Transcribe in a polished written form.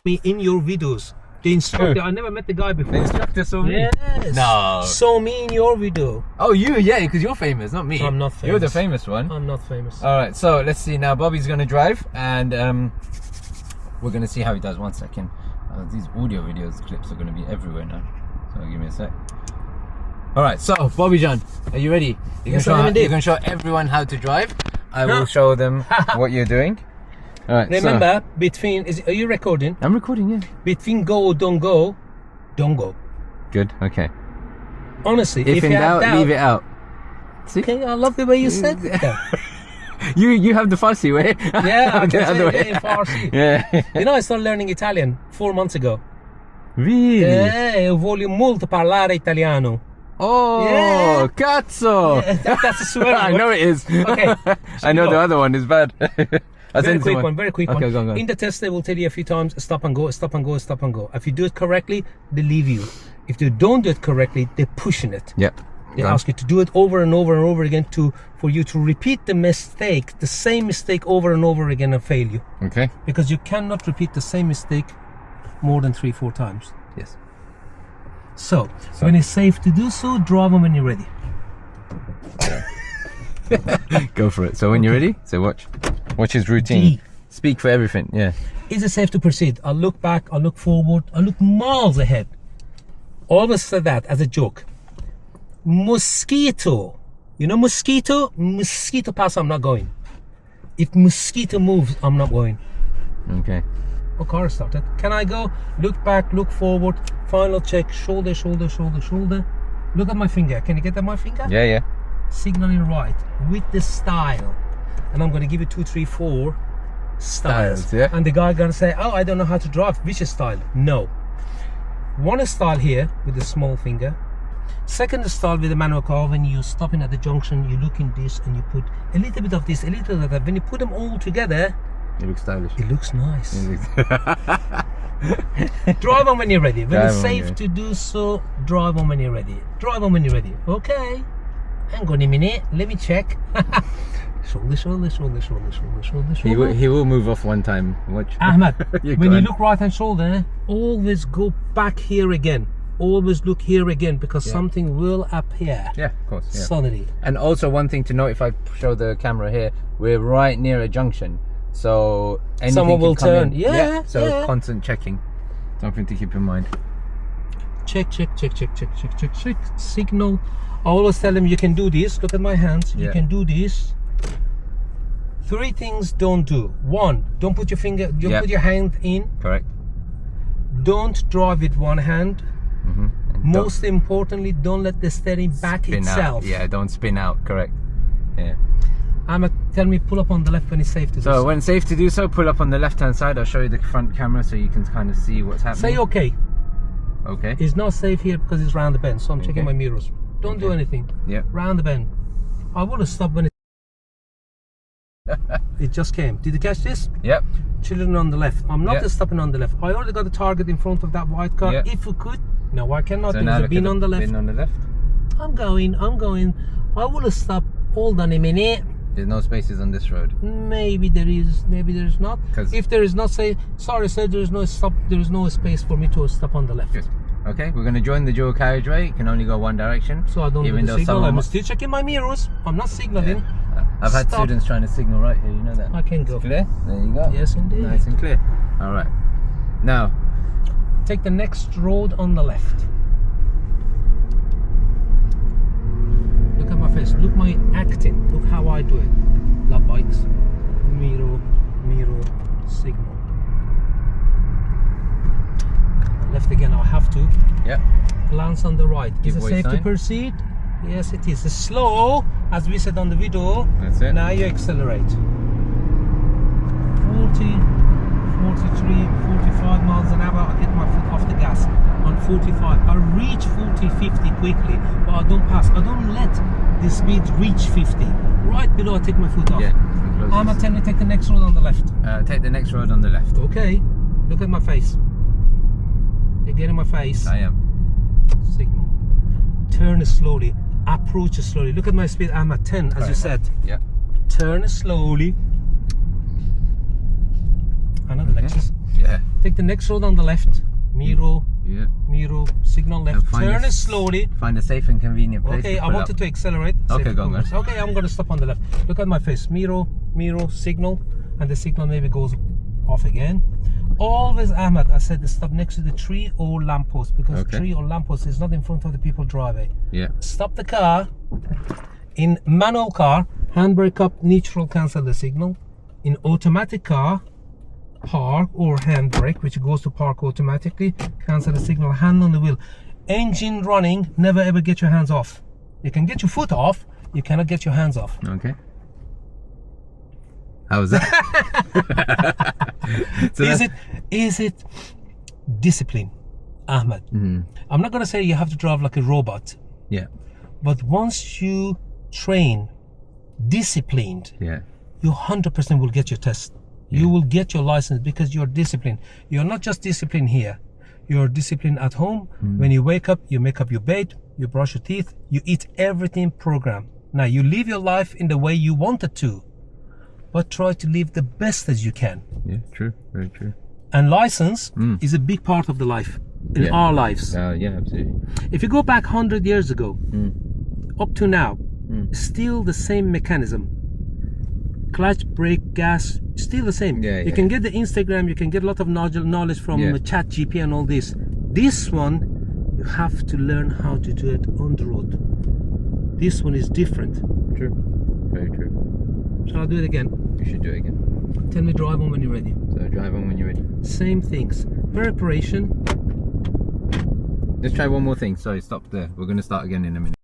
me in your videos. The instructor, I never met the guy before. The instructor saw me? Yes. No. Saw me in your video. Oh, you? Yeah, because you're famous, not me. I'm not famous. You're the famous one. I'm not famous. All right, so let's see now. Bobby's going to drive, and we're going to see how he does. 1 second. These audio videos clips are going to be everywhere now. So give me a sec. All right, so Bobby John, are you ready? You're going to show everyone how to drive. I will show them what you're doing. All right. Remember, are you recording? I'm recording, yeah. Between go or don't go, don't go. Good. Okay. Honestly, if in doubt, leave it out. See? Okay, I love the way you said that. You have the Farsi way. Yeah, I can say it in Farsi. Yeah. You know, I started learning Italian 4 months ago. Really? Voglio molto parlare italiano. Oh, yeah. cazzo! Yeah, that's a swear word. I know it is. Okay. I know the other one is bad. Very quick one. Okay, go on. In the test, they will tell you a few times, stop and go, stop and go, stop and go. If you do it correctly, they leave you. If you don't do it correctly, they're pushing it. Yep. They ask you to do it over and over and over again for you to repeat the mistake, the same mistake over and over again and fail you. Okay. Because you cannot repeat the same mistake more than 3-4 times. Yes. So when it's safe to do so, drive them when you're ready. Go for it. So when you're ready, so watch his routine. Speak for everything. Yeah. Is it safe to proceed? I'll look back, I'll look forward, I'll look miles ahead. Always said that as a joke. Mosquito. You know mosquito? Mosquito pass, I'm not going. If mosquito moves, I'm not going. Okay. Oh, car started. Can I go? Look back, look forward, final check, shoulder, shoulder, shoulder, shoulder. Look at my finger. Can you get at my finger? Yeah, yeah. Signaling right with the style. And I'm going to give you 2, 3, 4 styles. Yeah. And the guy going to say, oh, I don't know how to drive. Which style? No. One style here with the small finger. Second style with the manual car, when you're stopping at the junction, you look in this and you put a little bit of this, a little bit of that. When you put them all together, it looks stylish. It looks nice. Drive on when you're ready. When it's safe to do so, drive on when you're ready. Drive on when you're ready. Okay. Hang on a minute. Let me check. Shoulder, shoulder, shoulder, shoulder, shoulder, shoulder, shoulder. He will move off one time. Watch. Ahmed, when you look right hand shoulder, always go back here again. Always look here again, because something will appear. Yeah, of course. Yeah. Suddenly. And also one thing to note, if I show the camera here, we're right near a junction. So someone will turn. So constant checking. Something to keep in mind. Check, check, check, check, check, check, check, check. Signal. I always tell them you can do this. Look at my hands. You can do this. 3 things don't do. 1, don't put your finger. Don't put your hand in. Correct. Don't drive with one hand. Most importantly, don't let the steering back itself. Out. Yeah, don't spin out. Correct. Yeah. Ahmed, tell me, pull up on the left when it's safe to do so. So when safe to do so, pull up on the left hand side. I'll show you the front camera so you can kind of see what's happening. Say okay. Okay. It's not safe here because it's round the bend, so I'm checking my mirrors. Don't do anything. Yeah. Round the bend. I would have stopped when it just came. Did you catch this? Yep. Children on the left. I'm not stopping on the left. I already got the target in front of that white car. If you could. No, I cannot. So There's a bin on the left. Bin on the left. I'm going. I would have stopped. Hold on a minute. There's no spaces on this road. Maybe there is, maybe there's not. If there is not, say sorry sir, there is no stop, there is no space for me to stop on the left. Good. Okay, we're going to join the dual carriageway. It can only go one direction. So I don't do the signal. I'm still checking my mirrors. I'm not signaling. I've had students trying to signal right here, you know that. I can go. Clear? There you go. Yes indeed. Nice and clear. Alright. Now take the next road on the left. Look at my face. Look my acting. Look how I do it. La bikes. Mirror, signal. Left again, I have to. Yep. Glance on the right. Is it safe to sign. proceed? Yes, it is. It's slow, as we said on the video. That's it. Now you accelerate. 40, 43, 45 miles an hour. I get my foot off the gas. On 45, I reach 40, 50 quickly, but I don't pass. I don't let the speed reach 50. Right below, I take my foot off. Yeah. Ahmed, tell me, take the next road on the left. Take the next road on the left. Okay. Look at my face. You get in my face. I am. Signal. Turn slowly. Approach slowly. Look at my speed. I'm at 10, as you said. Yeah. Turn slowly. Another Lexus. Yeah. Take the next road on the left. Miro, Yeah. Miro, signal left. Turn it slowly. Find a safe and convenient place. Okay, to I pull wanted up. to accelerate. Okay, Safe go on, progress. guys. Okay, I'm gonna stop on the left. Look at my face. Miro, signal, and the signal maybe goes off again. Always, Ahmed, I said to stop next to the tree or lamppost, because tree or lamppost is not in front of the people driving. Yeah. Stop the car. In manual car, handbrake up, neutral, cancel the signal. In automatic car, park or handbrake, which goes to park automatically, cancel the signal, hand on the wheel. Engine running, never ever get your hands off. You can get your foot off, you cannot get your hands off. Okay. How was that? So is it discipline, Ahmed? I'm not gonna say you have to drive like a robot. Yeah. But once you train disciplined, Yeah. you 100% will get your test. You will get your license because you're disciplined. You're not just disciplined here. You're disciplined at home. When you wake up, you make up your bed, you brush your teeth, you eat everything programmed. Now you live your life in the way you want it to, but try to live the best as you can. Yeah, true. Very true. And license is a big part of the life in our lives. Yeah, absolutely. If you go back 100 years ago, up to now, still the same mechanism. Clutch, brake, gas, still the same. You can get the Instagram, you can get a lot of knowledge from chat GP and all this. This one, you have to learn how to do it on the road. This one is different. True. Very true. Shall I do it again? You should do it again. Tell me drive on when you're ready. So drive on when you're ready. Same things. Preparation. Let's try one more thing. Sorry, stop there. We're going to start again in a minute.